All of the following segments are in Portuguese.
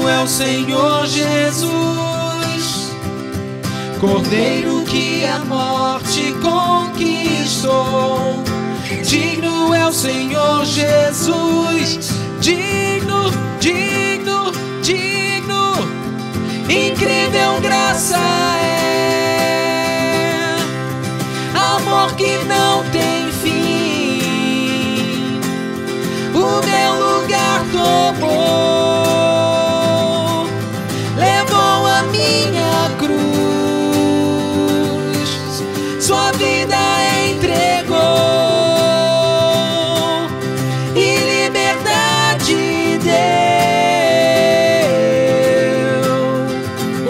é o Senhor Jesus, Cordeiro que a morte conquistou. Digno é o Senhor Jesus, digno, digno, digno. Incrível graça é, amor que não tem fim, o meu lugar tomou, levou a minha cruz, sua vida entregou, e liberdade deu.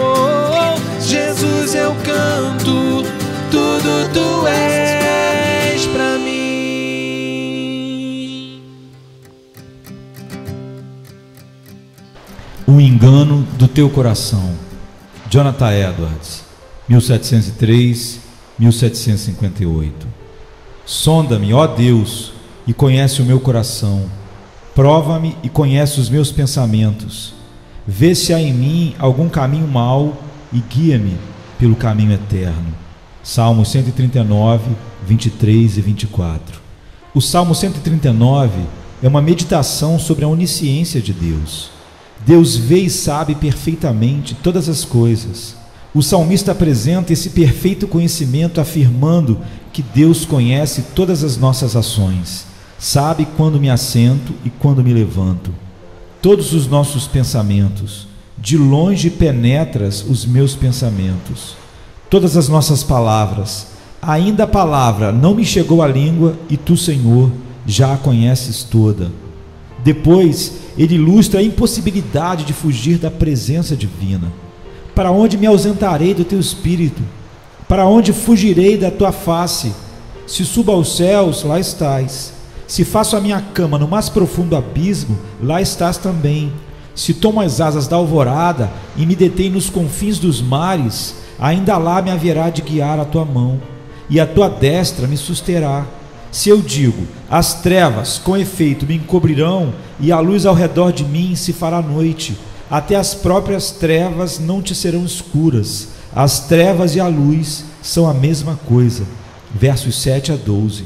Oh, Jesus, eu canto, tudo tu és pra mim. O engano do teu coração. Jonathan Edwards, 1703-1758. Sonda-me, ó Deus, e conhece o meu coração. Prova-me e conhece os meus pensamentos. Vê se há em mim algum caminho mau e guia-me pelo caminho eterno. Salmo 139, 23 e 24. O Salmo 139 é uma meditação sobre a onisciência de Deus. Deus vê e sabe perfeitamente todas as coisas. O salmista apresenta esse perfeito conhecimento afirmando que Deus conhece todas as nossas ações, sabe quando me assento e quando me levanto. Todos os nossos pensamentos, de longe penetras os meus pensamentos. Todas as nossas palavras, ainda a palavra não me chegou à língua e tu, Senhor, já a conheces toda. Depois, ele ilustra a impossibilidade de fugir da presença divina. Para onde me ausentarei do teu espírito? Para onde fugirei da tua face? Se subo aos céus, lá estás. Se faço a minha cama no mais profundo abismo, lá estás também. Se tomo as asas da alvorada e me detenho nos confins dos mares, ainda lá me haverá de guiar a tua mão, e a tua destra me susterá. Se eu digo, as trevas com efeito me encobrirão, e a luz ao redor de mim se fará noite, até as próprias trevas não te serão escuras. As trevas e a luz são a mesma coisa. Versos 7 a 12.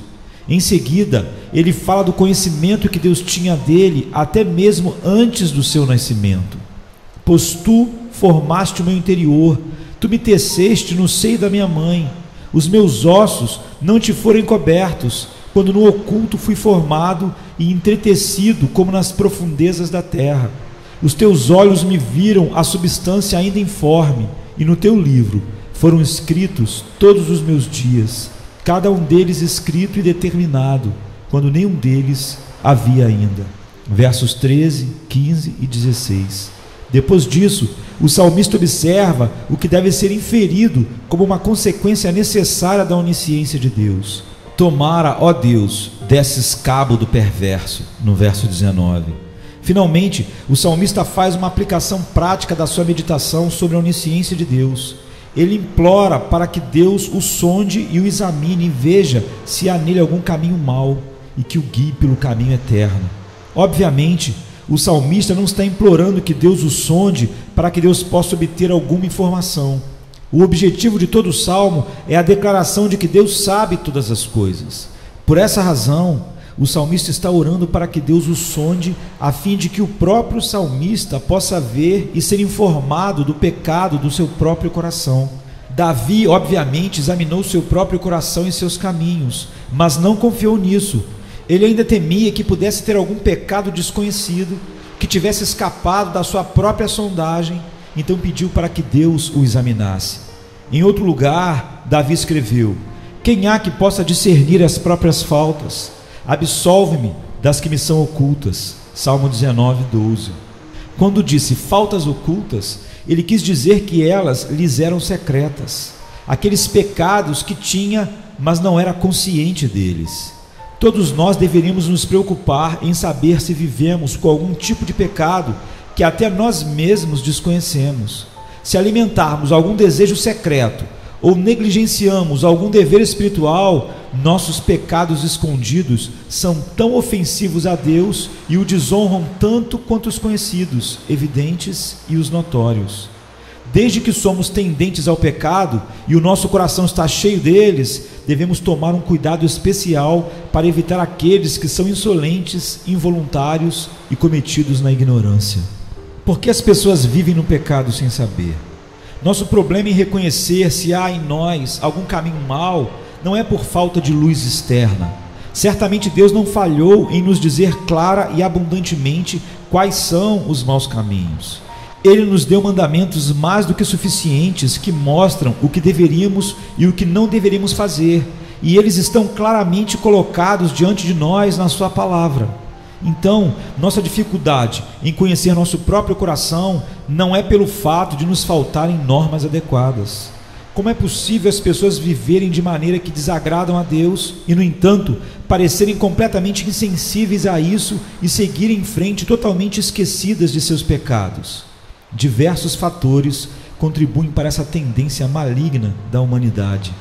Em seguida, ele fala do conhecimento que Deus tinha dele até mesmo antes do seu nascimento. Pois tu formaste o meu interior, tu me teceste no seio da minha mãe. Os meus ossos não te foram encobertos, quando no oculto fui formado e entretecido como nas profundezas da terra. Os teus olhos me viram a substância ainda informe, e no teu livro foram escritos todos os meus dias, cada um deles escrito e determinado, quando nenhum deles havia ainda. Versos 13, 15 e 16. Depois disso, o salmista observa o que deve ser inferido como uma consequência necessária da onisciência de Deus. Tomara, ó Deus, desses cabo do perverso, no verso 19. Finalmente, o salmista faz uma aplicação prática da sua meditação sobre a onisciência de Deus. Ele implora para que Deus o sonde e o examine e veja se há nele algum caminho mau e que o guie pelo caminho eterno. Obviamente, o salmista não está implorando que Deus o sonde para que Deus possa obter alguma informação. O objetivo de todo o salmo é a declaração de que Deus sabe todas as coisas. Por essa razão, o salmista está orando para que Deus o sonde, a fim de que o próprio salmista possa ver e ser informado do pecado do seu próprio coração. Davi, obviamente, examinou seu próprio coração e seus caminhos, mas não confiou nisso. Ele ainda temia que pudesse ter algum pecado desconhecido, que tivesse escapado da sua própria sondagem, então pediu para que Deus o examinasse. Em outro lugar, Davi escreveu: quem há que possa discernir as próprias faltas? Absolve-me das que me são ocultas. Salmo 19, 12. Quando disse faltas ocultas, ele quis dizer que elas lhes eram secretas, aqueles pecados que tinha, mas não era consciente deles. Todos nós deveríamos nos preocupar em saber se vivemos com algum tipo de pecado que até nós mesmos desconhecemos. Se alimentarmos algum desejo secreto ou negligenciamos algum dever espiritual, nossos pecados escondidos são tão ofensivos a Deus e o desonram tanto quanto os conhecidos, evidentes e os notórios. Desde que somos tendentes ao pecado e o nosso coração está cheio deles, devemos tomar um cuidado especial para evitar aqueles que são insolentes, involuntários e cometidos na ignorância. Por que as pessoas vivem no pecado sem saber? Nosso problema em reconhecer se há em nós algum caminho mau não é por falta de luz externa. Certamente Deus não falhou em nos dizer clara e abundantemente quais são os maus caminhos. Ele nos deu mandamentos mais do que suficientes que mostram o que deveríamos e o que não deveríamos fazer, e eles estão claramente colocados diante de nós na sua palavra. Então, nossa dificuldade em conhecer nosso próprio coração não é pelo fato de nos faltarem normas adequadas. Como é possível as pessoas viverem de maneira que desagradam a Deus e, no entanto, parecerem completamente insensíveis a isso e seguirem em frente totalmente esquecidas de seus pecados? Diversos fatores contribuem para essa tendência maligna da humanidade.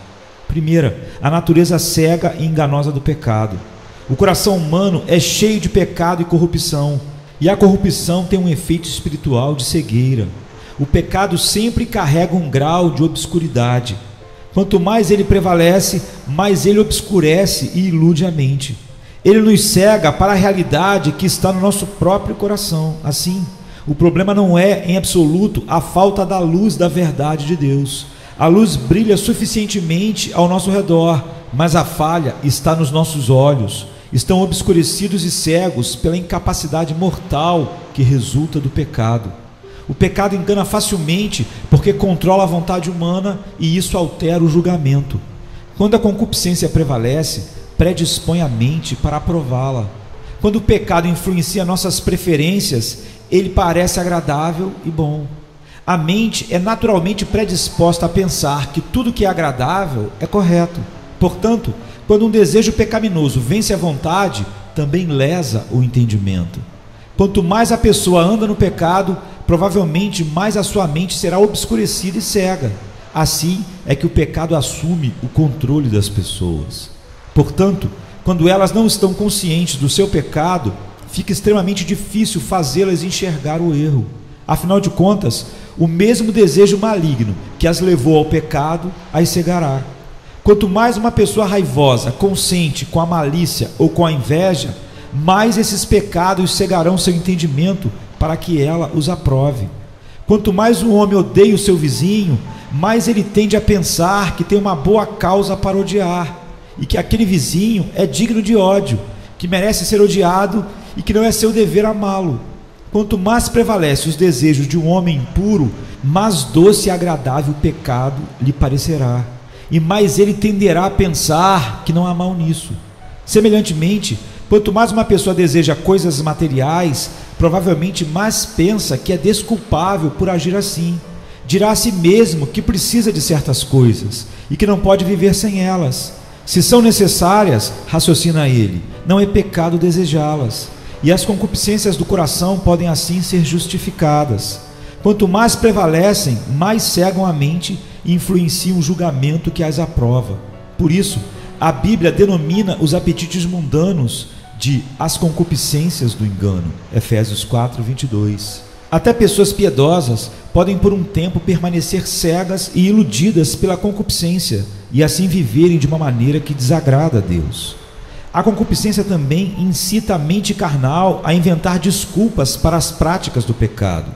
Primeira, a natureza cega e enganosa do pecado. O coração humano é cheio de pecado e corrupção, e a corrupção tem um efeito espiritual de cegueira. O pecado sempre carrega um grau de obscuridade. Quanto mais ele prevalece, mais ele obscurece e ilude a mente. Ele nos cega para a realidade que está no nosso próprio coração. Assim, o problema não é, em absoluto, a falta da luz da verdade de Deus. A luz brilha suficientemente ao nosso redor, mas a falha está nos nossos olhos. Estão obscurecidos e cegos pela incapacidade mortal que resulta do pecado. O pecado engana facilmente porque controla a vontade humana e isso altera o julgamento. Quando a concupiscência prevalece, predispõe a mente para aprová-la. Quando o pecado influencia nossas preferências, ele parece agradável e bom. A mente é naturalmente predisposta a pensar que tudo que é agradável é correto. Portanto, quando um desejo pecaminoso vence a vontade, também lesa o entendimento. Quanto mais a pessoa anda no pecado, provavelmente mais a sua mente será obscurecida e cega. Assim é que o pecado assume o controle das pessoas. Portanto, quando elas não estão conscientes do seu pecado, fica extremamente difícil fazê-las enxergar o erro. Afinal de contas, o mesmo desejo maligno que as levou ao pecado as cegará. Quanto mais uma pessoa raivosa consente com a malícia ou com a inveja, mais esses pecados cegarão seu entendimento para que ela os aprove. Quanto mais o homem odeia o seu vizinho, mais ele tende a pensar que tem uma boa causa para odiar e que aquele vizinho é digno de ódio, que merece ser odiado e que não é seu dever amá-lo. Quanto mais prevalece os desejos de um homem impuro, mais doce e agradável o pecado lhe parecerá, e mais ele tenderá a pensar que não há mal nisso. Semelhantemente, quanto mais uma pessoa deseja coisas materiais, provavelmente mais pensa que é desculpável por agir assim. Dirá a si mesmo que precisa de certas coisas e que não pode viver sem elas. Se são necessárias, raciocina ele, não é pecado desejá-las. E as concupiscências do coração podem assim ser justificadas. Quanto mais prevalecem, mais cegam a mente e influenciam o julgamento que as aprova. Por isso, a Bíblia denomina os apetites mundanos de as concupiscências do engano. Efésios 4:22. Até pessoas piedosas podem por um tempo permanecer cegas e iludidas pela concupiscência e assim viverem de uma maneira que desagrada a Deus. A concupiscência também incita a mente carnal a inventar desculpas para as práticas do pecado.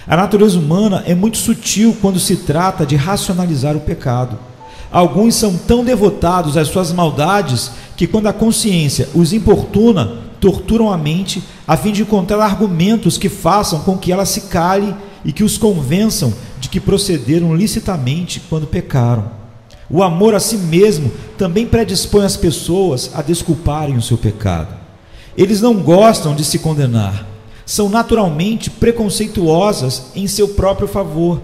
A natureza humana é muito sutil quando se trata de racionalizar o pecado. Alguns são tão devotados às suas maldades que, quando a consciência os importuna, torturam a mente a fim de encontrar argumentos que façam com que ela se cale e que os convençam de que procederam licitamente quando pecaram. O amor a si mesmo também predispõe as pessoas a desculparem o seu pecado. Eles não gostam de se condenar, são naturalmente preconceituosas em seu próprio favor,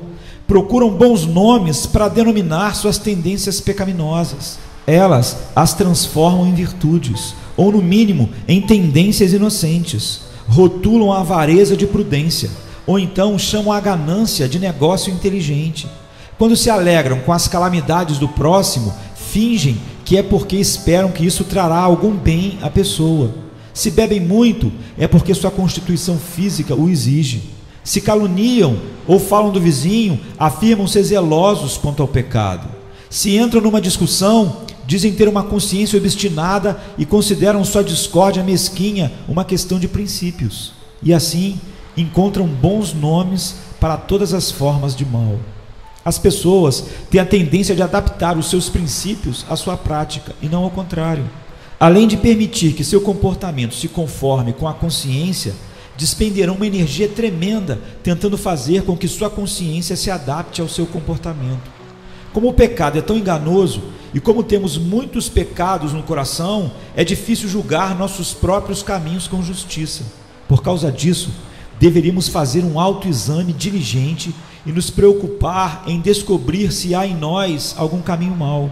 procuram bons nomes para denominar suas tendências pecaminosas. Elas as transformam em virtudes, ou no mínimo em tendências inocentes, rotulam a avareza de prudência, ou então chamam a ganância de negócio inteligente. Quando se alegram com as calamidades do próximo, fingem que é porque esperam que isso trará algum bem à pessoa. Se bebem muito, é porque sua constituição física o exige. Se caluniam ou falam do vizinho, afirmam ser zelosos quanto ao pecado. Se entram numa discussão, dizem ter uma consciência obstinada e consideram sua discórdia mesquinha uma questão de princípios. E assim, encontram bons nomes para todas as formas de mal. As pessoas têm a tendência de adaptar os seus princípios à sua prática, e não ao contrário. Além de permitir que seu comportamento se conforme com a consciência, despenderão uma energia tremenda tentando fazer com que sua consciência se adapte ao seu comportamento. Como o pecado é tão enganoso e como temos muitos pecados no coração, é difícil julgar nossos próprios caminhos com justiça. Por causa disso, deveríamos fazer um autoexame diligente e nos preocupar em descobrir se há em nós algum caminho mau.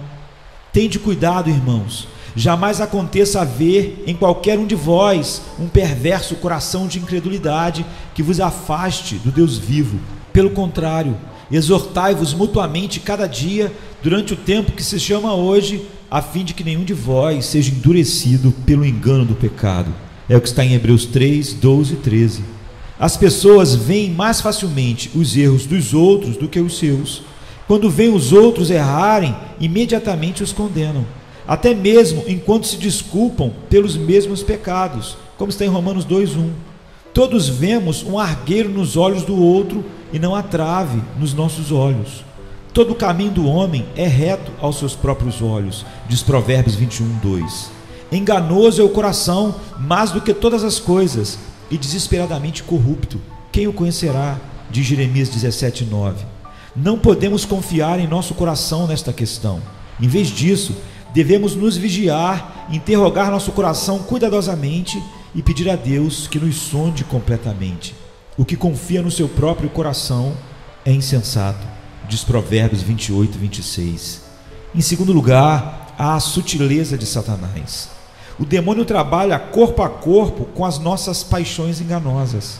Tende cuidado, irmãos. Jamais aconteça haver em qualquer um de vós um perverso coração de incredulidade que vos afaste do Deus vivo. Pelo contrário, exortai-vos mutuamente cada dia durante o tempo que se chama hoje, a fim de que nenhum de vós seja endurecido pelo engano do pecado. É o que está em Hebreus 3, 12 e 13. As pessoas veem mais facilmente os erros dos outros do que os seus. Quando veem os outros errarem, imediatamente os condenam, até mesmo enquanto se desculpam pelos mesmos pecados, como está em Romanos 2:1. Todos vemos um argueiro nos olhos do outro e não a trave nos nossos olhos. Todo o caminho do homem é reto aos seus próprios olhos, diz Provérbios 21:2. Enganoso é o coração mais do que todas as coisas, e desesperadamente corrupto. Quem o conhecerá? Diz Jeremias 17:9. Não podemos confiar em nosso coração nesta questão. Em vez disso, devemos nos vigiar, interrogar nosso coração cuidadosamente e pedir a Deus que nos sonde completamente. O que confia no seu próprio coração é insensato, diz Provérbios 28:26. Em segundo lugar, há a sutileza de Satanás. O demônio trabalha corpo a corpo com as nossas paixões enganosas.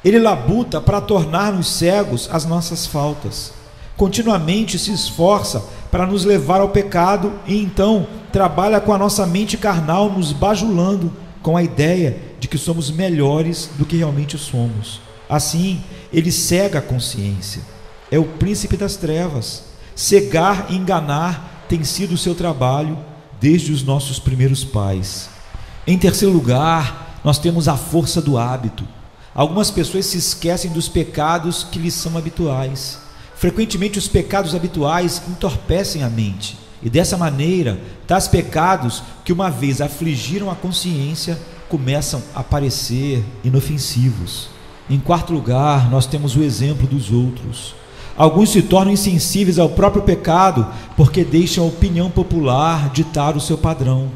Ele labuta para tornar-nos cegos às nossas faltas. Continuamente se esforça para nos levar ao pecado e então trabalha com a nossa mente carnal, nos bajulando com a ideia de que somos melhores do que realmente somos. Assim, ele cega a consciência. É o príncipe das trevas. Cegar e enganar tem sido o seu trabalho desde os nossos primeiros pais. Em terceiro lugar, nós temos a força do hábito. Algumas pessoas se esquecem dos pecados que lhes são habituais. Frequentemente os pecados habituais entorpecem a mente, e dessa maneira, tais pecados que uma vez afligiram a consciência começam a parecer inofensivos. Em quarto lugar, nós temos o exemplo dos outros. Alguns se tornam insensíveis ao próprio pecado porque deixam a opinião popular ditar o seu padrão.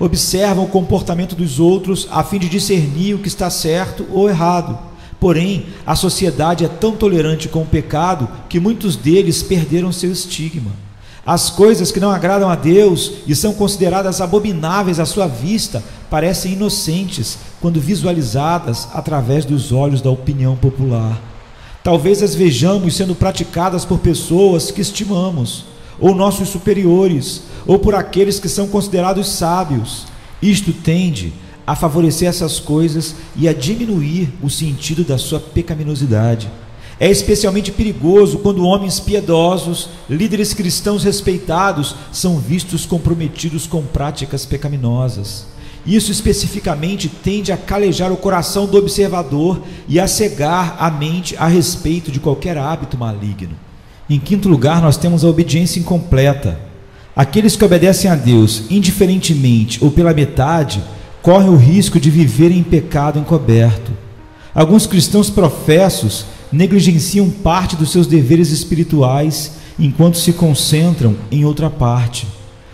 Observam o comportamento dos outros a fim de discernir o que está certo ou errado. Porém, a sociedade é tão tolerante com o pecado que muitos deles perderam seu estigma. As coisas que não agradam a Deus e são consideradas abomináveis à sua vista parecem inocentes quando visualizadas através dos olhos da opinião popular. Talvez as vejamos sendo praticadas por pessoas que estimamos, ou nossos superiores, ou por aqueles que são considerados sábios. Isto tende a favorecer essas coisas e a diminuir o sentido da sua pecaminosidade. É especialmente perigoso quando homens piedosos, líderes cristãos respeitados, são vistos comprometidos com práticas pecaminosas. Isso especificamente tende a calejar o coração do observador e a cegar a mente a respeito de qualquer hábito maligno. Em quinto lugar, nós temos a obediência incompleta. Aqueles que obedecem a Deus indiferentemente ou pela metade correm o risco de viverem em pecado encoberto. Alguns cristãos professos negligenciam parte dos seus deveres espirituais enquanto se concentram em outra parte.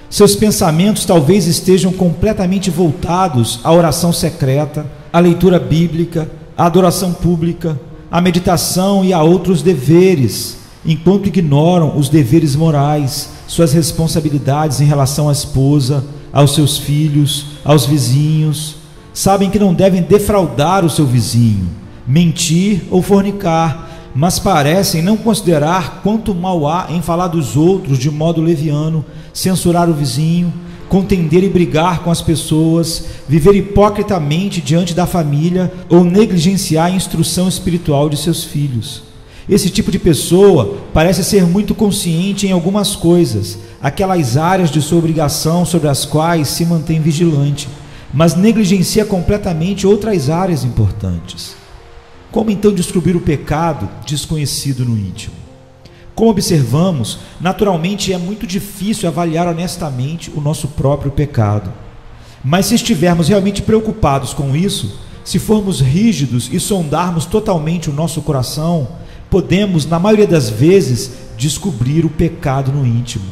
Seus pensamentos talvez estejam completamente voltados à oração secreta, à leitura bíblica, à adoração pública, à meditação e a outros deveres, enquanto ignoram os deveres morais, suas responsabilidades em relação à esposa, aos seus filhos, aos vizinhos. Sabem que não devem defraudar o seu vizinho, mentir ou fornicar, mas parecem não considerar quanto mal há em falar dos outros de modo leviano, censurar o vizinho, contender e brigar com as pessoas, viver hipocritamente diante da família ou negligenciar a instrução espiritual de seus filhos. Esse tipo de pessoa parece ser muito consciente em algumas coisas, aquelas áreas de sua obrigação sobre as quais se mantém vigilante, mas negligencia completamente outras áreas importantes. Como então descobrir o pecado desconhecido no íntimo? Como observamos, naturalmente é muito difícil avaliar honestamente o nosso próprio pecado. Mas se estivermos realmente preocupados com isso, se formos rígidos e sondarmos totalmente o nosso coração, podemos, na maioria das vezes, descobrir o pecado no íntimo.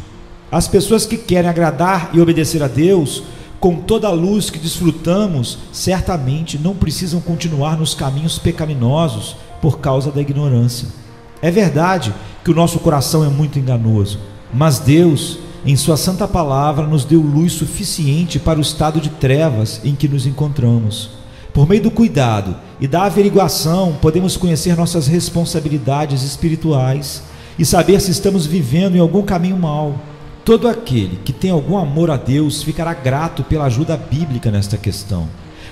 As pessoas que querem agradar e obedecer a Deus, com toda a luz que desfrutamos, certamente não precisam continuar nos caminhos pecaminosos por causa da ignorância. É verdade que o nosso coração é muito enganoso, mas Deus, em sua santa palavra, nos deu luz suficiente para o estado de trevas em que nos encontramos. Por meio do cuidado e da averiguação, podemos conhecer nossas responsabilidades espirituais e saber se estamos vivendo em algum caminho mau. Todo aquele que tem algum amor a Deus ficará grato pela ajuda bíblica nesta questão.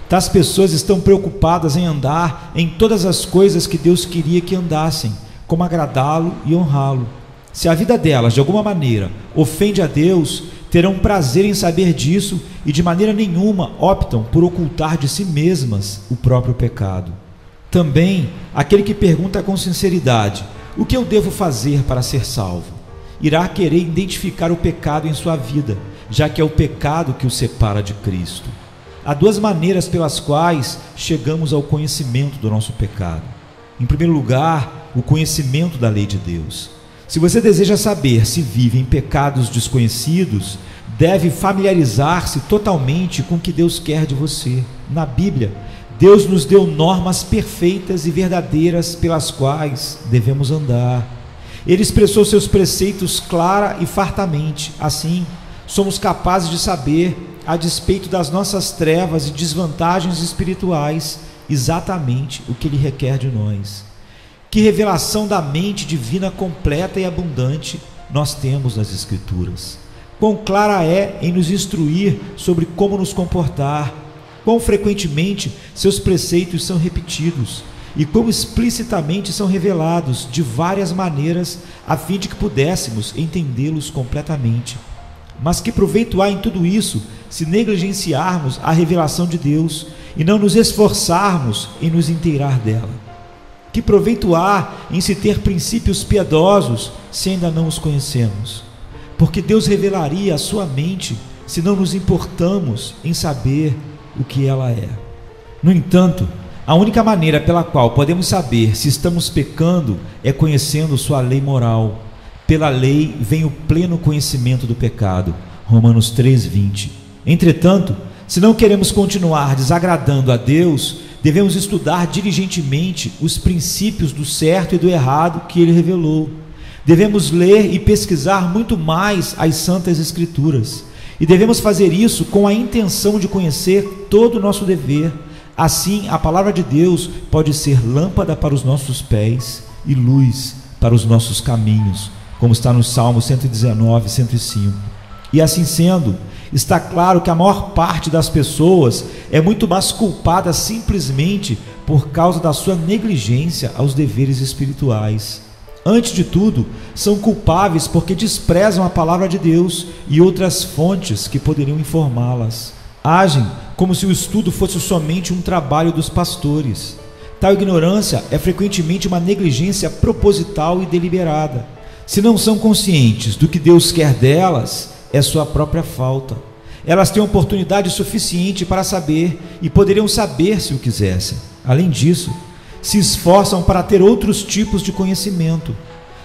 Tais pessoas estão preocupadas em andar em todas as coisas que Deus queria que andassem, como agradá-lo e honrá-lo. Se a vida delas, de alguma maneira, ofende a Deus, terão prazer em saber disso e de maneira nenhuma optam por ocultar de si mesmas o próprio pecado. Também, aquele que pergunta com sinceridade: o que eu devo fazer para ser salvo? Irá querer identificar o pecado em sua vida, já que é o pecado que o separa de Cristo. Há duas maneiras pelas quais chegamos ao conhecimento do nosso pecado. Em primeiro lugar, o conhecimento da lei de Deus. Se você deseja saber se vive em pecados desconhecidos, deve familiarizar-se totalmente com o que Deus quer de você. Na Bíblia, Deus nos deu normas perfeitas e verdadeiras pelas quais devemos andar. Ele expressou seus preceitos clara e fartamente. Assim, somos capazes de saber, a despeito das nossas trevas e desvantagens espirituais, exatamente o que Ele requer de nós. Que revelação da mente divina completa e abundante nós temos nas Escrituras. Quão clara é em nos instruir sobre como nos comportar, quão frequentemente seus preceitos são repetidos e quão explicitamente são revelados de várias maneiras a fim de que pudéssemos entendê-los completamente. Mas que proveito há em tudo isso se negligenciarmos a revelação de Deus e não nos esforçarmos em nos inteirar dela? Que proveito há em se ter princípios piedosos se ainda não os conhecemos? Porque Deus revelaria a sua mente se não nos importamos em saber o que ela é. No entanto, a única maneira pela qual podemos saber se estamos pecando é conhecendo sua lei moral. Pela lei vem o pleno conhecimento do pecado. Romanos 3:20. Entretanto, se não queremos continuar desagradando a Deus, devemos estudar diligentemente os princípios do certo e do errado que Ele revelou. Devemos ler e pesquisar muito mais as Santas Escrituras. E devemos fazer isso com a intenção de conhecer todo o nosso dever. Assim, a palavra de Deus pode ser lâmpada para os nossos pés e luz para os nossos caminhos, como está no Salmo 119, 105. E assim sendo, está claro que a maior parte das pessoas é muito mais culpada simplesmente por causa da sua negligência aos deveres espirituais. Antes de tudo, são culpáveis porque desprezam a palavra de Deus e outras fontes que poderiam informá-las. Agem como se o estudo fosse somente um trabalho dos pastores. Tal ignorância é frequentemente uma negligência proposital e deliberada. Se não são conscientes do que Deus quer delas, é sua própria falta. Elas têm oportunidade suficiente para saber e poderiam saber se o quisessem. Além disso, se esforçam para ter outros tipos de conhecimento.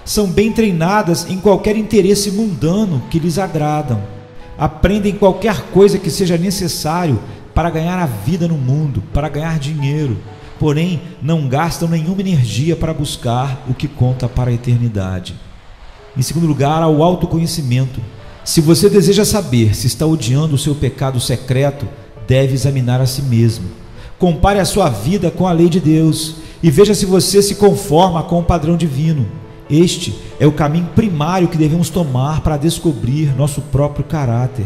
São bem treinadas em qualquer interesse mundano que lhes agradam. Aprendem qualquer coisa que seja necessário para ganhar a vida no mundo, para ganhar dinheiro, porém não gastam nenhuma energia para buscar o que conta para a eternidade. Em segundo lugar, há o autoconhecimento. Se você deseja saber se está odiando o seu pecado secreto, deve examinar a si mesmo. Compare a sua vida com a lei de Deus e veja se você se conforma com o padrão divino. Este é o caminho primário que devemos tomar para descobrir nosso próprio caráter.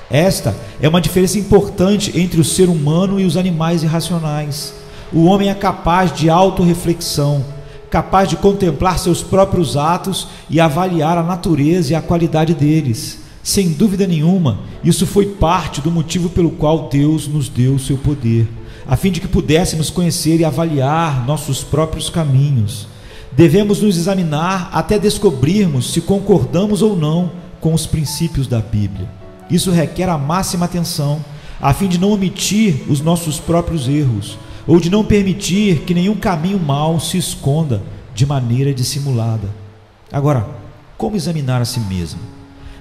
Esta é uma diferença importante entre o ser humano e os animais irracionais. O homem é capaz de autorreflexão, capaz de contemplar seus próprios atos e avaliar a natureza e a qualidade deles. Sem dúvida nenhuma, isso foi parte do motivo pelo qual Deus nos deu o seu poder, a fim de que pudéssemos conhecer e avaliar nossos próprios caminhos. Devemos nos examinar até descobrirmos se concordamos ou não com os princípios da Bíblia. Isso requer a máxima atenção, a fim de não omitir os nossos próprios erros, ou de não permitir que nenhum caminho mau se esconda de maneira dissimulada. Agora, como examinar a si mesmo?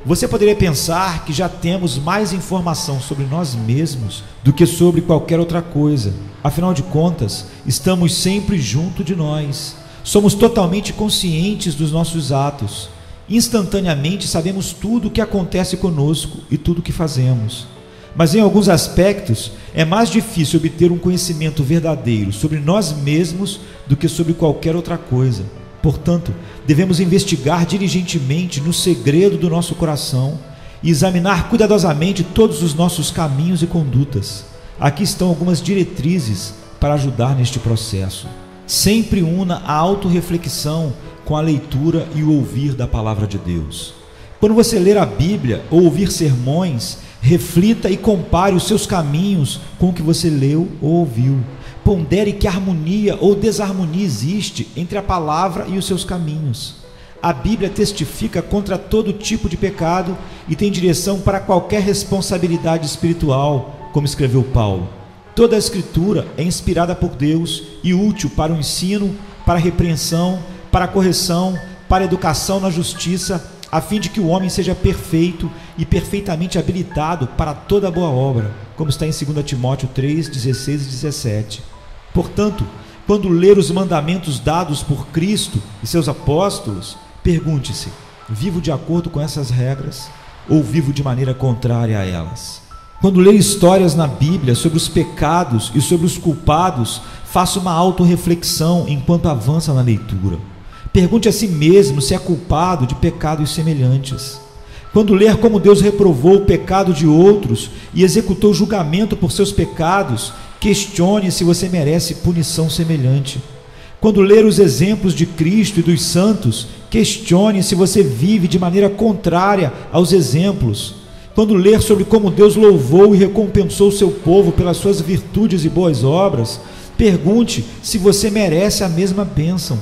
Você poderia pensar que já temos mais informação sobre nós mesmos do que sobre qualquer outra coisa. Afinal de contas, estamos sempre junto de nós. Somos totalmente conscientes dos nossos atos. Instantaneamente sabemos tudo o que acontece conosco e tudo o que fazemos. Mas em alguns aspectos é mais difícil obter um conhecimento verdadeiro sobre nós mesmos do que sobre qualquer outra coisa. Portanto, devemos investigar diligentemente no segredo do nosso coração e examinar cuidadosamente todos os nossos caminhos e condutas. Aqui estão algumas diretrizes para ajudar neste processo. Sempre una a autorreflexão com a leitura e o ouvir da palavra de Deus. Quando você ler a Bíblia ou ouvir sermões, reflita e compare os seus caminhos com o que você leu ou ouviu. Pondere que harmonia ou desarmonia existe entre a palavra e os seus caminhos. A Bíblia testifica contra todo tipo de pecado e tem direção para qualquer responsabilidade espiritual, como escreveu Paulo. Toda a Escritura é inspirada por Deus e útil para o ensino, para a repreensão, para a correção, para a educação na justiça, a fim de que o homem seja perfeito e perfeitamente habilitado para toda boa obra, como está em 2 Timóteo 3, 16 e 17. Portanto, quando ler os mandamentos dados por Cristo e seus apóstolos, pergunte-se: vivo de acordo com essas regras ou vivo de maneira contrária a elas? Quando ler histórias na Bíblia sobre os pecados e sobre os culpados, faça uma autorreflexão enquanto avança na leitura. Pergunte a si mesmo se é culpado de pecados semelhantes. Quando ler como Deus reprovou o pecado de outros e executou julgamento por seus pecados, questione se você merece punição semelhante. Quando ler os exemplos de Cristo e dos santos, questione se você vive de maneira contrária aos exemplos. Quando ler sobre como Deus louvou e recompensou o seu povo pelas suas virtudes e boas obras, pergunte se você merece a mesma bênção.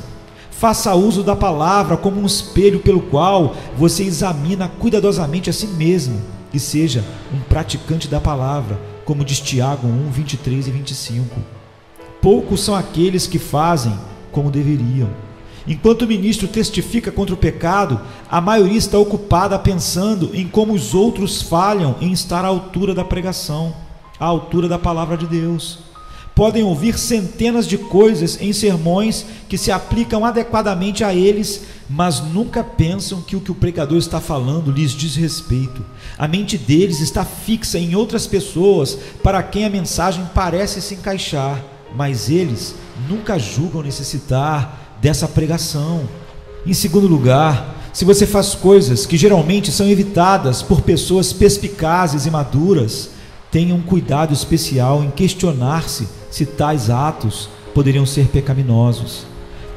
Faça uso da palavra como um espelho pelo qual você examina cuidadosamente a si mesmo e seja um praticante da palavra, como diz Tiago 1, 23 e 25. Poucos são aqueles que fazem como deveriam. Enquanto o ministro testifica contra o pecado, a maioria está ocupada pensando em como os outros falham em estar à altura da pregação, à altura da palavra de Deus. Podem ouvir centenas de coisas em sermões que se aplicam adequadamente a eles, mas nunca pensam que o pregador está falando lhes diz respeito. A mente deles está fixa em outras pessoas para quem a mensagem parece se encaixar, mas eles nunca julgam necessitar dessa pregação. Em segundo lugar, se você faz coisas que geralmente são evitadas por pessoas perspicazes e maduras, tenha um cuidado especial em questionar-se se tais atos poderiam ser pecaminosos.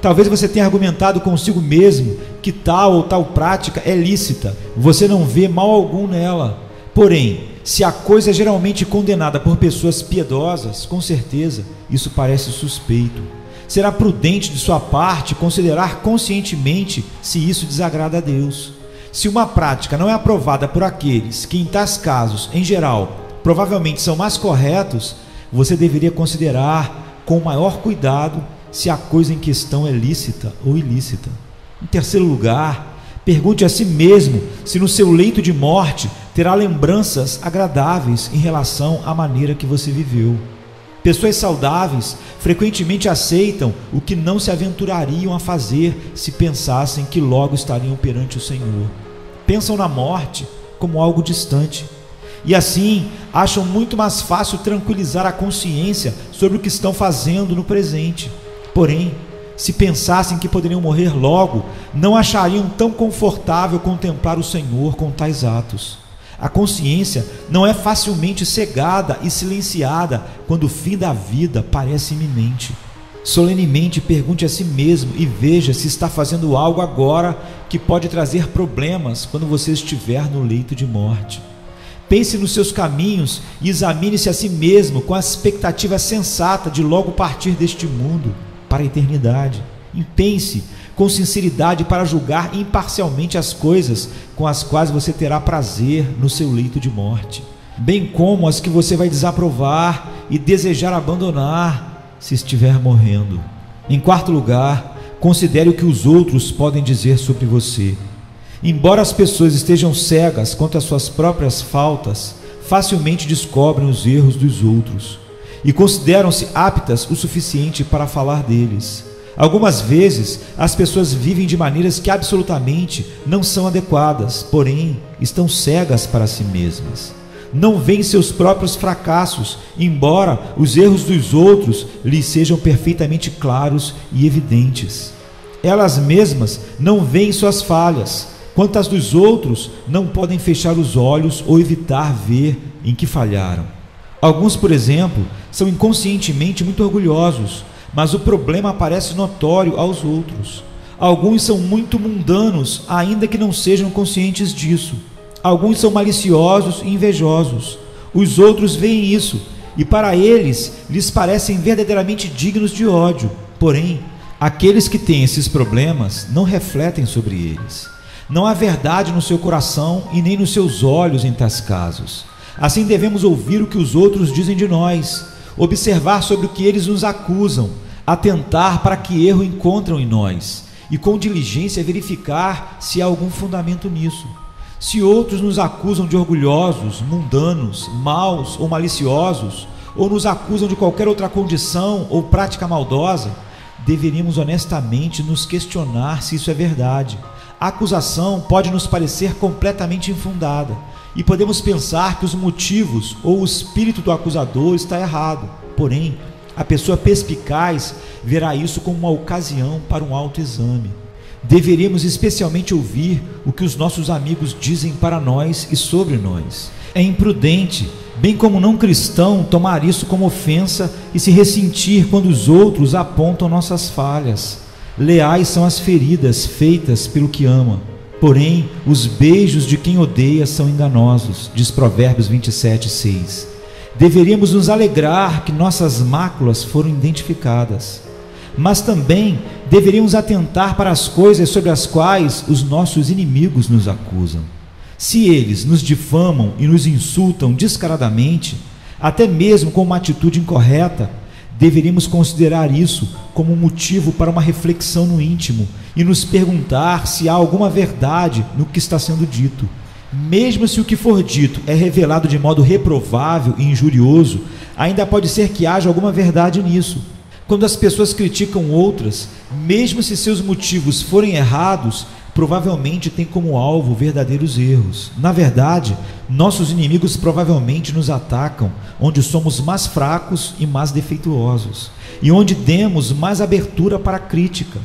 Talvez você tenha argumentado consigo mesmo que tal ou tal prática é lícita, você não vê mal algum nela. Porém, se a coisa é geralmente condenada por pessoas piedosas, com certeza isso parece suspeito. Será prudente de sua parte considerar conscientemente se isso desagrada a Deus. Se uma prática não é aprovada por aqueles que, em tais casos, em geral, provavelmente são mais corretos, você deveria considerar com maior cuidado se a coisa em questão é lícita ou ilícita. Em terceiro lugar, pergunte a si mesmo se no seu leito de morte terá lembranças agradáveis em relação à maneira que você viveu. Pessoas saudáveis frequentemente aceitam o que não se aventurariam a fazer se pensassem que logo estariam perante o Senhor. Pensam na morte como algo distante. e assim acham muito mais fácil tranquilizar a consciência sobre o que estão fazendo no presente. Porém, se pensassem que poderiam morrer logo, não achariam tão confortável contemplar o Senhor com tais atos. A consciência não é facilmente cegada e silenciada quando o fim da vida parece iminente. Solenemente pergunte a si mesmo e veja se está fazendo algo agora que pode trazer problemas quando você estiver no leito de morte. Pense nos seus caminhos e examine-se a si mesmo com a expectativa sensata de logo partir deste mundo para a eternidade. E pense com sinceridade para julgar imparcialmente as coisas com as quais você terá prazer no seu leito de morte, bem como as que você vai desaprovar e desejar abandonar se estiver morrendo. Em quarto lugar, considere o que os outros podem dizer sobre você. Embora as pessoas estejam cegas quanto às suas próprias faltas, facilmente descobrem os erros dos outros e consideram-se aptas o suficiente para falar deles. Algumas vezes, as pessoas vivem de maneiras que absolutamente não são adequadas, porém, estão cegas para si mesmas. Não veem seus próprios fracassos, embora os erros dos outros lhes sejam perfeitamente claros e evidentes. Elas mesmas não veem suas falhas, quanto às dos outros não podem fechar os olhos ou evitar ver em que falharam. Alguns, por exemplo, são inconscientemente muito orgulhosos, mas o problema parece notório aos outros. Alguns são muito mundanos, ainda que não sejam conscientes disso. Alguns são maliciosos e invejosos. Os outros veem isso, e para eles lhes parecem verdadeiramente dignos de ódio. Porém, aqueles que têm esses problemas não refletem sobre eles. Não há verdade no seu coração e nem nos seus olhos em tais casos. Assim devemos ouvir o que os outros dizem de nós, observar sobre o que eles nos acusam, atentar para que erro encontram em nós e com diligência verificar se há algum fundamento nisso. Se outros nos acusam de orgulhosos, mundanos, maus ou maliciosos, ou nos acusam de qualquer outra condição ou prática maldosa, deveríamos honestamente nos questionar se isso é verdade. A acusação pode nos parecer completamente infundada e podemos pensar que os motivos ou o espírito do acusador está errado. Porém, a pessoa perspicaz verá isso como uma ocasião para um autoexame. Deveríamos especialmente ouvir o que os nossos amigos dizem para nós e sobre nós. É imprudente, bem como não cristão, tomar isso como ofensa e se ressentir quando os outros apontam nossas falhas. Leais são as feridas feitas pelo que ama, porém os beijos de quem odeia são enganosos, diz Provérbios 27:6. Deveríamos nos alegrar que nossas máculas foram identificadas, mas também deveríamos atentar para as coisas sobre as quais os nossos inimigos nos acusam. Se eles nos difamam e nos insultam descaradamente, até mesmo com uma atitude incorreta, deveríamos considerar isso como motivo para uma reflexão no íntimo e nos perguntar se há alguma verdade no que está sendo dito. Mesmo se o que for dito é revelado de modo reprovável e injurioso, ainda pode ser que haja alguma verdade nisso. Quando as pessoas criticam outras, mesmo se seus motivos forem errados, provavelmente têm como alvo verdadeiros erros. Na verdade, nossos inimigos provavelmente nos atacam onde somos mais fracos e mais defeituosos, e onde demos mais abertura para a crítica.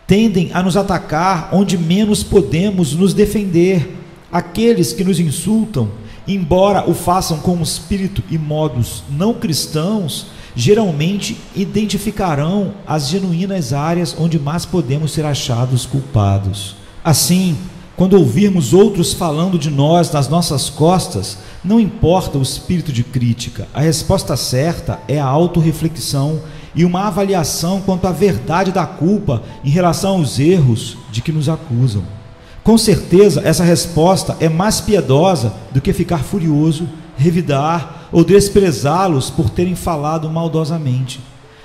Tendem a nos atacar onde menos podemos nos defender. Aqueles que nos insultam, embora o façam com um espírito e modos não cristãos, geralmente identificarão as genuínas áreas onde mais podemos ser achados culpados. Assim, quando ouvirmos outros falando de nós nas nossas costas, não importa o espírito de crítica, a resposta certa é a autorreflexão e uma avaliação quanto à verdade da culpa em relação aos erros de que nos acusam. Com certeza, essa resposta é mais piedosa do que ficar furioso, revidar ou desprezá-los por terem falado maldosamente.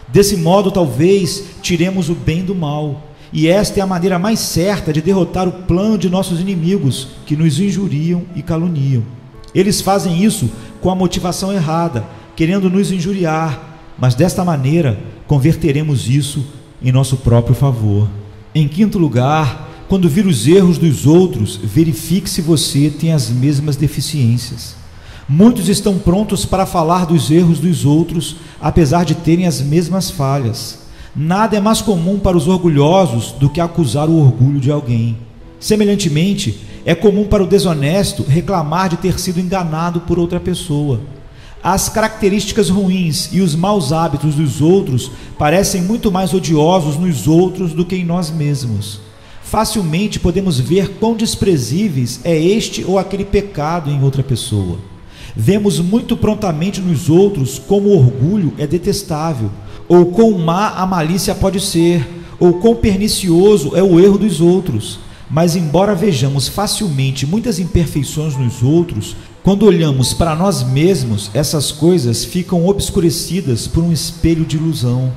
Desse modo, talvez tiremos o bem do mal, e esta é a maneira mais certa de derrotar o plano de nossos inimigos, que nos injuriam e caluniam. Eles fazem isso com a motivação errada, querendo nos injuriar, mas desta maneira converteremos isso em nosso próprio favor. Em quinto lugar, quando vir os erros dos outros, verifique se você tem as mesmas deficiências. Muitos estão prontos para falar dos erros dos outros, apesar de terem as mesmas falhas. Nada é mais comum para os orgulhosos do que acusar o orgulho de alguém. Semelhantemente, é comum para o desonesto reclamar de ter sido enganado por outra pessoa. As características ruins e os maus hábitos dos outros parecem muito mais odiosos nos outros do que em nós mesmos. Facilmente podemos ver quão desprezíveis é este ou aquele pecado em outra pessoa. Vemos muito prontamente nos outros como o orgulho é detestável, ou quão má a malícia pode ser, ou quão pernicioso é o erro dos outros. Mas embora vejamos facilmente muitas imperfeições nos outros, quando olhamos para nós mesmos, essas coisas ficam obscurecidas por um espelho de ilusão.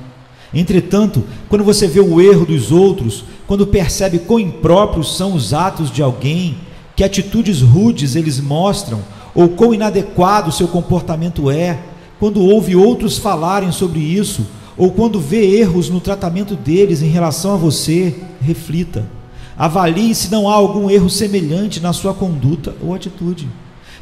Entretanto, quando você vê o erro dos outros, quando percebe quão impróprios são os atos de alguém, que atitudes rudes eles mostram, ou quão inadequado seu comportamento é, quando ouve outros falarem sobre isso, ou quando vê erros no tratamento deles em relação a você, reflita. Avalie se não há algum erro semelhante na sua conduta ou atitude.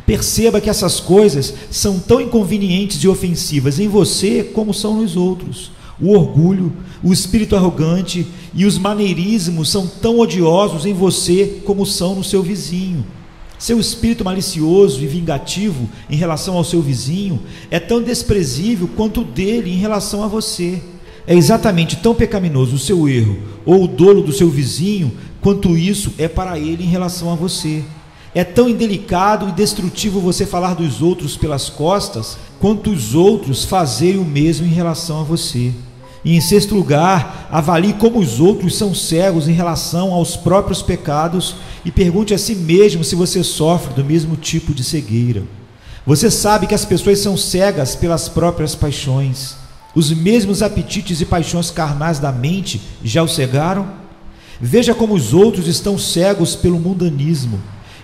Perceba que essas coisas são tão inconvenientes e ofensivas em você como são nos outros. O orgulho, o espírito arrogante e os maneirismos são tão odiosos em você como são no seu vizinho. Seu espírito malicioso e vingativo em relação ao seu vizinho é tão desprezível quanto o dele em relação a você. É exatamente tão pecaminoso o seu erro ou o dolo do seu vizinho quanto isso é para ele em relação a você. É tão indelicado e destrutivo você falar dos outros pelas costas, quanto os outros fazerem o mesmo em relação a você. E em sexto lugar, avalie como os outros são cegos em relação aos próprios pecados e pergunte a si mesmo se você sofre do mesmo tipo de cegueira. Você sabe que as pessoas são cegas pelas próprias paixões. Os mesmos apetites e paixões carnais da mente já o cegaram? Veja como os outros estão cegos pelo mundanismo.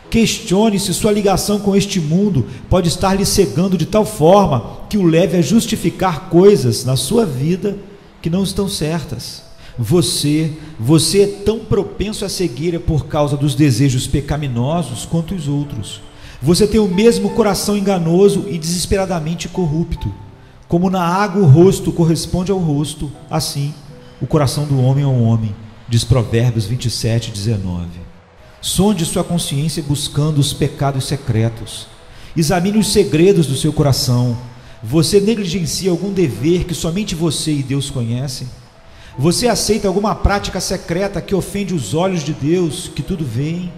Questione se sua ligação com este mundo pode estar lhe cegando de tal forma que o leve a justificar coisas na sua vida que não estão certas. Você é tão propenso à cegueira por causa dos desejos pecaminosos quanto os outros. Você tem o mesmo coração enganoso e desesperadamente corrupto. Como na água o rosto corresponde ao rosto, assim o coração do homem ao homem, diz Provérbios 27:19. Sonde sua consciência buscando os pecados secretos. Examine os segredos do seu coração. Você negligencia algum dever que somente você e Deus conhecem? Você aceita alguma prática secreta que ofende os olhos de Deus, que tudo veem?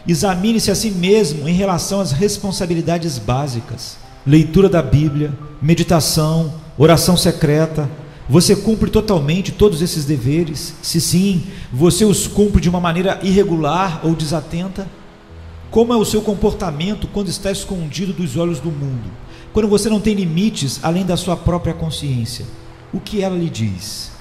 Examine-se a si mesmo em relação às responsabilidades básicas. Leitura da Bíblia, meditação, oração secreta. Você cumpre totalmente todos esses deveres? Se sim, você os cumpre de uma maneira irregular ou desatenta? Como é o seu comportamento quando está escondido dos olhos do mundo? Quando você não tem limites além da sua própria consciência? O que ela lhe diz?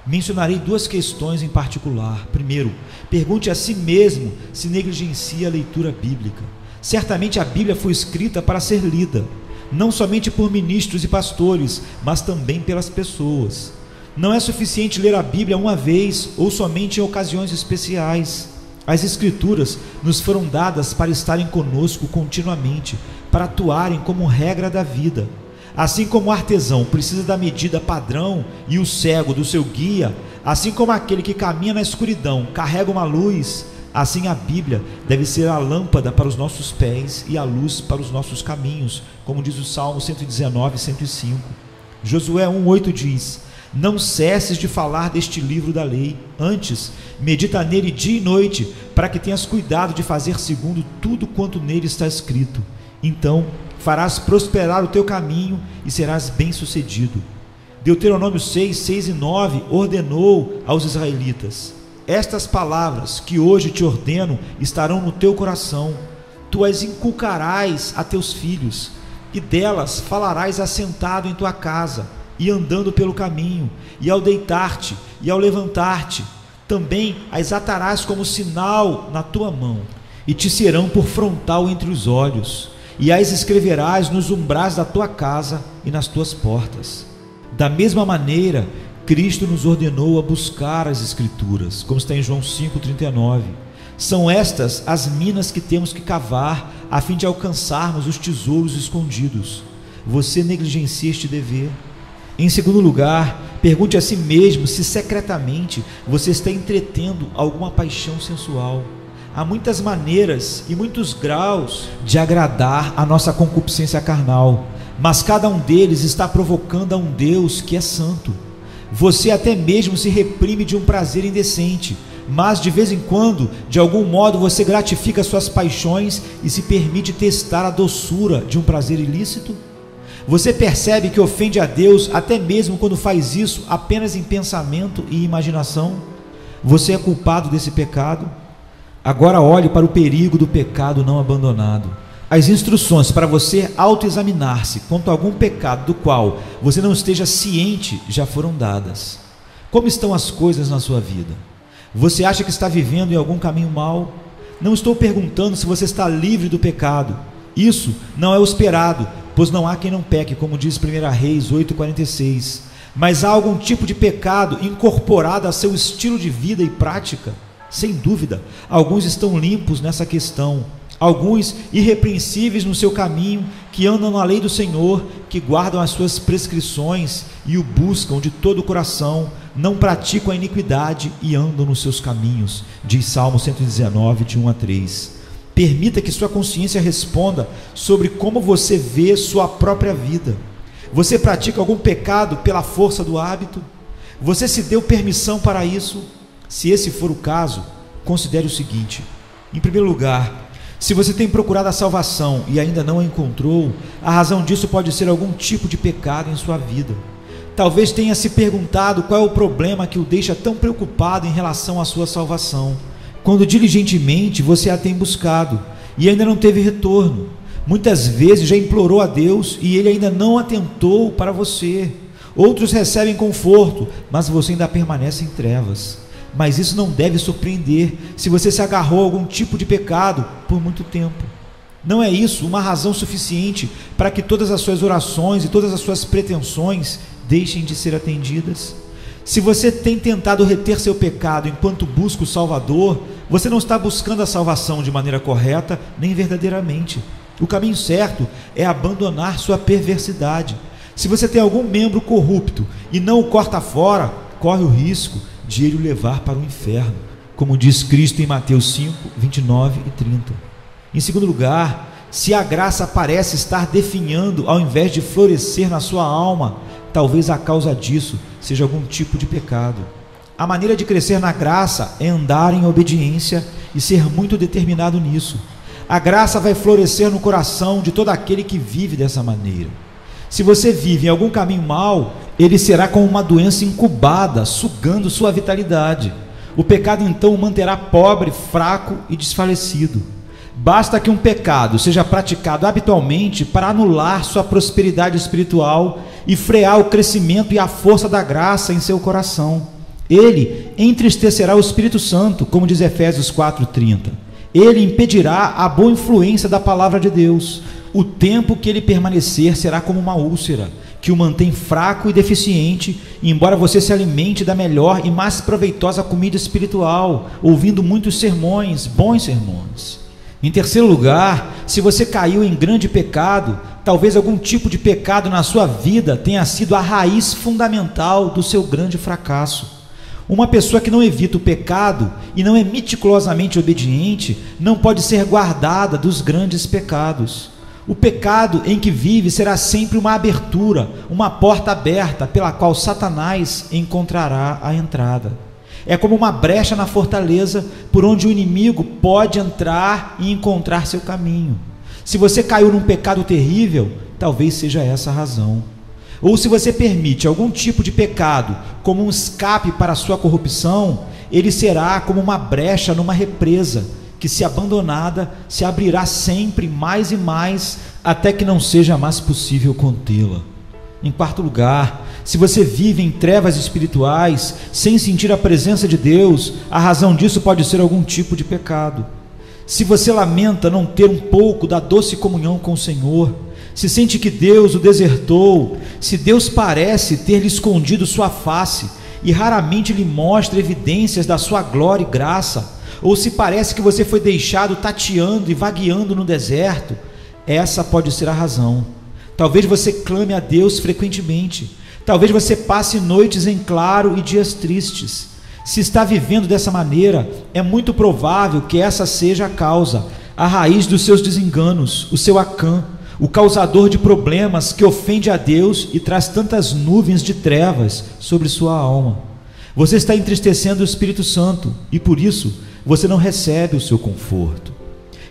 Mencionarei duas questões em particular. Primeiro, pergunte a si mesmo se negligencia a leitura bíblica. Certamente a Bíblia foi escrita para ser lida, não somente por ministros e pastores, mas também pelas pessoas. Não é suficiente ler a Bíblia uma vez ou somente em ocasiões especiais. As Escrituras nos foram dadas para estarem conosco continuamente, para atuarem como regra da vida. Assim como o artesão precisa da medida padrão e o cego do seu guia, assim como aquele que caminha na escuridão carrega uma luz, assim a Bíblia deve ser a lâmpada para os nossos pés e a luz para os nossos caminhos, como diz o Salmo 119, 105. Josué 1,8 diz: não cesses de falar deste livro da lei, antes medita nele dia e noite, para que tenhas cuidado de fazer segundo tudo quanto nele está escrito. Então farás prosperar o teu caminho e serás bem-sucedido. Deuteronômio 6, 6 e 9 ordenou aos israelitas: estas palavras que hoje te ordeno estarão no teu coração, tu as inculcarás a teus filhos, e delas falarás assentado em tua casa, e andando pelo caminho, e ao deitar-te, e ao levantar-te. Também as atarás como sinal na tua mão, e te serão por frontal entre os olhos, e as escreverás nos umbrais da tua casa e nas tuas portas. Da mesma maneira, Cristo nos ordenou a buscar as Escrituras, como está em João 5,39. São estas as minas que temos que cavar a fim de alcançarmos os tesouros escondidos. Você negligencia este dever. Em segundo lugar, pergunte a si mesmo se secretamente você está entretendo alguma paixão sensual. Há muitas maneiras e muitos graus de agradar a nossa concupiscência carnal, mas cada um deles está provocando a um Deus que é santo. Você até mesmo se reprime de um prazer indecente, mas de vez em quando, de algum modo, você gratifica suas paixões e se permite testar a doçura de um prazer ilícito? Você percebe que ofende a Deus até mesmo quando faz isso apenas em pensamento e imaginação? Você é culpado desse pecado? Agora olhe para o perigo do pecado não abandonado. As instruções para você autoexaminar-se quanto a algum pecado do qual você não esteja ciente já foram dadas. Como estão as coisas na sua vida? Você acha que está vivendo em algum caminho mau? Não estou perguntando se você está livre do pecado. Isso não é o esperado, pois não há quem não peque, como diz 1 Reis 8,46. Mas há algum tipo de pecado incorporado a seu estilo de vida e prática? Sem dúvida, alguns estão limpos nessa questão. Alguns irrepreensíveis no seu caminho, que andam na lei do Senhor, que guardam as suas prescrições e o buscam de todo o coração, não praticam a iniquidade e andam nos seus caminhos, diz Salmo 119, de 1 a 3. Permita que sua consciência responda sobre como você vê sua própria vida. Você pratica algum pecado pela força do hábito? Você se deu permissão para isso? Se esse for o caso, considere o seguinte: em primeiro lugar, se você tem procurado a salvação e ainda não a encontrou, a razão disso pode ser algum tipo de pecado em sua vida. Talvez tenha se perguntado qual é o problema que o deixa tão preocupado em relação à sua salvação, quando diligentemente você a tem buscado e ainda não teve retorno. Muitas vezes já implorou a Deus e Ele ainda não atentou para você. Outros recebem conforto, mas você ainda permanece em trevas. Mas isso não deve surpreender se você se agarrou a algum tipo de pecado por muito tempo. Não é isso uma razão suficiente para que todas as suas orações e todas as suas pretensões deixem de ser atendidas? Se você tem tentado reter seu pecado enquanto busca o Salvador, você não está buscando a salvação de maneira correta nem verdadeiramente. O caminho certo é abandonar sua perversidade. Se você tem algum membro corrupto e não o corta fora, corre o risco de ele o levar para o inferno, como diz Cristo em Mateus 5, 29 e 30. Em segundo lugar, se a graça parece estar definhando ao invés de florescer na sua alma, talvez a causa disso seja algum tipo de pecado. A maneira de crescer na graça é andar em obediência e ser muito determinado nisso. A graça vai florescer no coração de todo aquele que vive dessa maneira. Se você vive em algum caminho mau, ele será como uma doença incubada, sugando sua vitalidade. O pecado então o manterá pobre, fraco e desfalecido. Basta que um pecado seja praticado habitualmente para anular sua prosperidade espiritual e frear o crescimento e a força da graça em seu coração. Ele entristecerá o Espírito Santo, como diz Efésios 4:30. Ele impedirá a boa influência da palavra de Deus. O tempo que ele permanecer será como uma úlcera, que o mantém fraco e deficiente, embora você se alimente da melhor e mais proveitosa comida espiritual, ouvindo muitos sermões, bons sermões. Em terceiro lugar, se você caiu em grande pecado, talvez algum tipo de pecado na sua vida tenha sido a raiz fundamental do seu grande fracasso. Uma pessoa que não evita o pecado e não é meticulosamente obediente, não pode ser guardada dos grandes pecados. O pecado em que vive será sempre uma abertura, uma porta aberta pela qual Satanás encontrará a entrada. É como uma brecha na fortaleza por onde o inimigo pode entrar e encontrar seu caminho. Se você caiu num pecado terrível, talvez seja essa a razão. Ou se você permite algum tipo de pecado como um escape para a sua corrupção, ele será como uma brecha numa represa, que, se abandonada, se abrirá sempre mais e mais, até que não seja mais possível contê-la. Em quarto lugar, se você vive em trevas espirituais, sem sentir a presença de Deus, a razão disso pode ser algum tipo de pecado. Se você lamenta não ter um pouco da doce comunhão com o Senhor, se sente que Deus o desertou, se Deus parece ter lhe escondido sua face e raramente lhe mostra evidências da sua glória e graça, ou se parece que você foi deixado tateando e vagueando no deserto, essa pode ser a razão. Talvez você clame a Deus frequentemente, talvez você passe noites em claro e dias tristes. Se está vivendo dessa maneira, é muito provável que essa seja a causa, a raiz dos seus desenganos, o seu Acã, o causador de problemas que ofende a Deus e traz tantas nuvens de trevas sobre sua alma. Você está entristecendo o Espírito Santo e por isso você não recebe o seu conforto.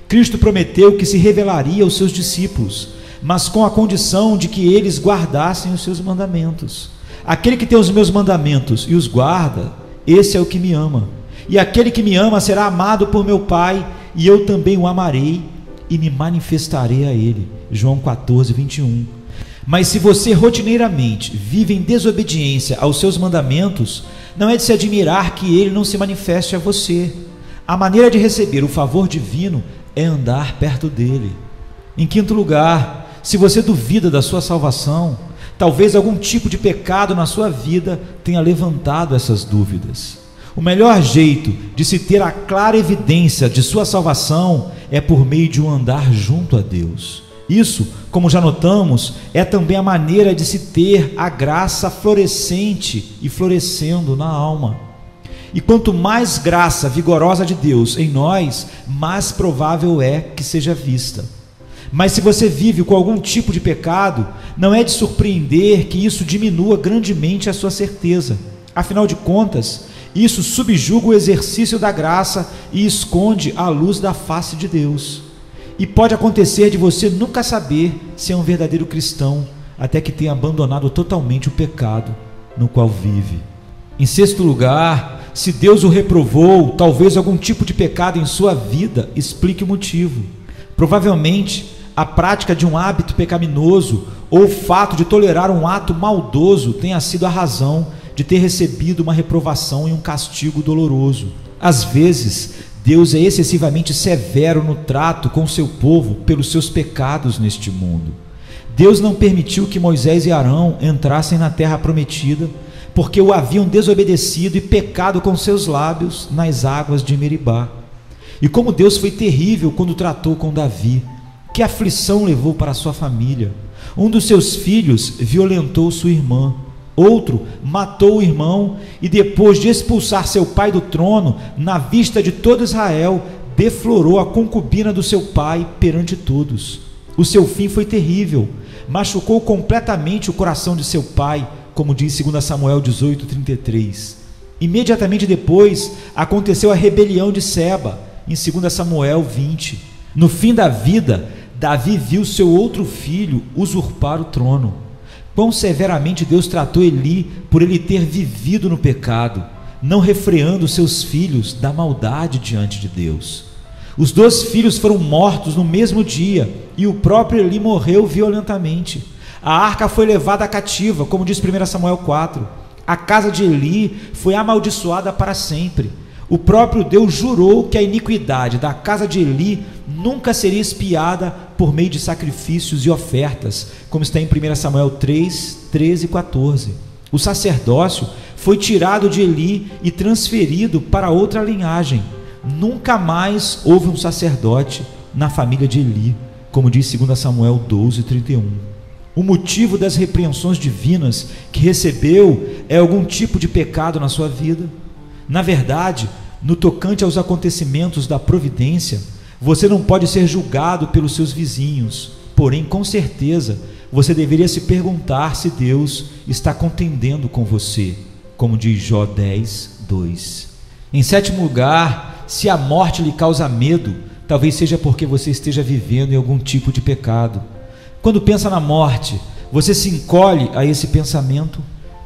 Cristo prometeu que se revelaria aos seus discípulos, mas com a condição de que eles guardassem os seus mandamentos. Aquele que tem os meus mandamentos e os guarda, esse é o que me ama. E aquele que me ama será amado por meu Pai, e eu também o amarei e me manifestarei a ele. João 14, 21. Mas se você rotineiramente vive em desobediência aos seus mandamentos, não é de se admirar que ele não se manifeste a você. A maneira de receber o favor divino é andar perto dele. Em quinto lugar, se você duvida da sua salvação, talvez algum tipo de pecado na sua vida tenha levantado essas dúvidas. O melhor jeito de se ter a clara evidência de sua salvação é por meio de um andar junto a Deus. Isso, como já notamos, é também a maneira de se ter a graça florescente e florescendo na alma. E quanto mais graça vigorosa de Deus em nós, mais provável é que seja vista. Mas se você vive com algum tipo de pecado, não é de surpreender que isso diminua grandemente a sua certeza. Afinal de contas, isso subjuga o exercício da graça e esconde a luz da face de Deus. E pode acontecer de você nunca saber se é um verdadeiro cristão, até que tenha abandonado totalmente o pecado no qual vive. Em sexto lugar, se Deus o reprovou, talvez algum tipo de pecado em sua vida explique o motivo. Provavelmente, a prática de um hábito pecaminoso ou o fato de tolerar um ato maldoso tenha sido a razão de ter recebido uma reprovação e um castigo doloroso. Às vezes, Deus é excessivamente severo no trato com seu povo pelos seus pecados neste mundo. Deus não permitiu que Moisés e Arão entrassem na terra prometida, porque o haviam desobedecido e pecado com seus lábios nas águas de Meribá. E como Deus foi terrível quando tratou com Davi, que aflição levou para sua família. Um dos seus filhos violentou sua irmã, outro matou o irmão e depois de expulsar seu pai do trono, na vista de todo Israel, deflorou a concubina do seu pai perante todos. O seu fim foi terrível, machucou completamente o coração de seu pai, como diz 2 Samuel 18:33. Imediatamente depois aconteceu a rebelião de Seba, em 2 Samuel 20. No fim da vida, Davi viu seu outro filho usurpar o trono. Quão severamente Deus tratou Eli por ele ter vivido no pecado, não refreando seus filhos da maldade diante de Deus. Os 2 filhos foram mortos no mesmo dia e o próprio Eli morreu violentamente. A arca foi levada cativa, como diz 1 Samuel 4. A casa de Eli foi amaldiçoada para sempre. O próprio Deus jurou que a iniquidade da casa de Eli nunca seria expiada por meio de sacrifícios e ofertas, como está em 1 Samuel 3, 13 e 14. O sacerdócio foi tirado de Eli e transferido para outra linhagem. Nunca mais houve um sacerdote na família de Eli, como diz 2 Samuel 12, 31. O motivo das repreensões divinas que recebeu é algum tipo de pecado na sua vida? Na verdade, no tocante aos acontecimentos da providência, você não pode ser julgado pelos seus vizinhos, porém, com certeza, você deveria se perguntar se Deus está contendendo com você, como diz Jó 10, 2. Em sétimo lugar, se a morte lhe causa medo, talvez seja porque você esteja vivendo em algum tipo de pecado. Quando pensa na morte, você se encolhe a esse pensamento?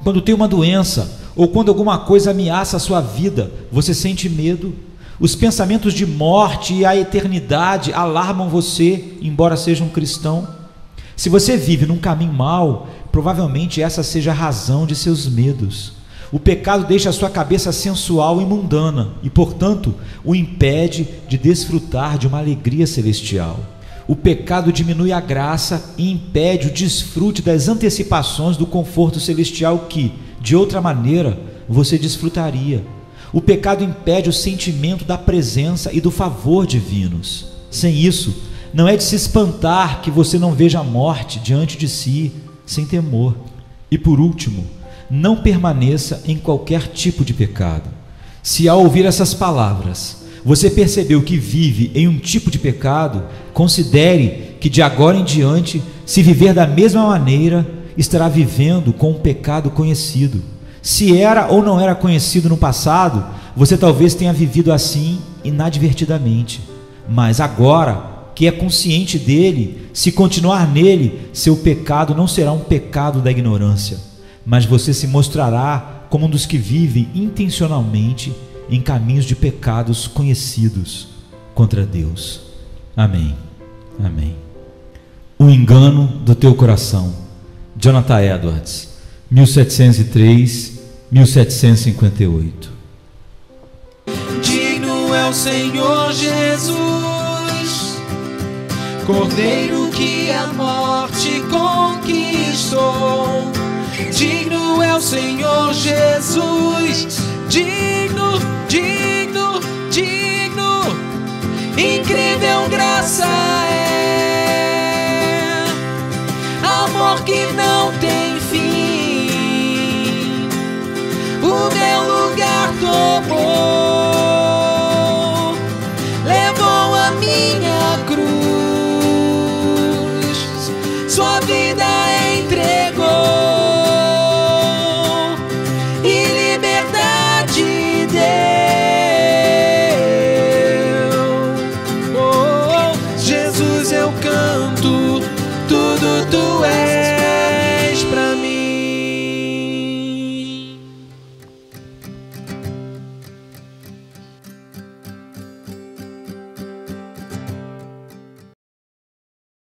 Quando tem uma doença ou quando alguma coisa ameaça a sua vida, você sente medo? Os pensamentos de morte e a eternidade alarmam você, embora seja um cristão? Se você vive num caminho mau, provavelmente essa seja a razão de seus medos. O pecado deixa a sua cabeça sensual e mundana e, portanto, o impede de desfrutar de uma alegria celestial. O pecado diminui a graça e impede o desfrute das antecipações do conforto celestial que, de outra maneira, você desfrutaria. O pecado impede o sentimento da presença e do favor divinos. Sem isso, não é de se espantar que você não veja a morte diante de si sem temor. E por último, não permaneça em qualquer tipo de pecado. Se ao ouvir essas palavras, você percebeu que vive em um tipo de pecado, considere que de agora em diante, se viver da mesma maneira, estará vivendo com um pecado conhecido. Se era ou não era conhecido no passado, você talvez tenha vivido assim inadvertidamente. Mas agora que é consciente dele, se continuar nele, seu pecado não será um pecado da ignorância, mas você se mostrará como um dos que vivem intencionalmente em caminhos de pecados conhecidos contra Deus. Amém. Amém. O engano do teu coração. Jonathan Edwards, 1703-1758. Digno é o Senhor Jesus, Cordeiro que a morte conquistou. Digno é o Senhor Jesus, digno, digno,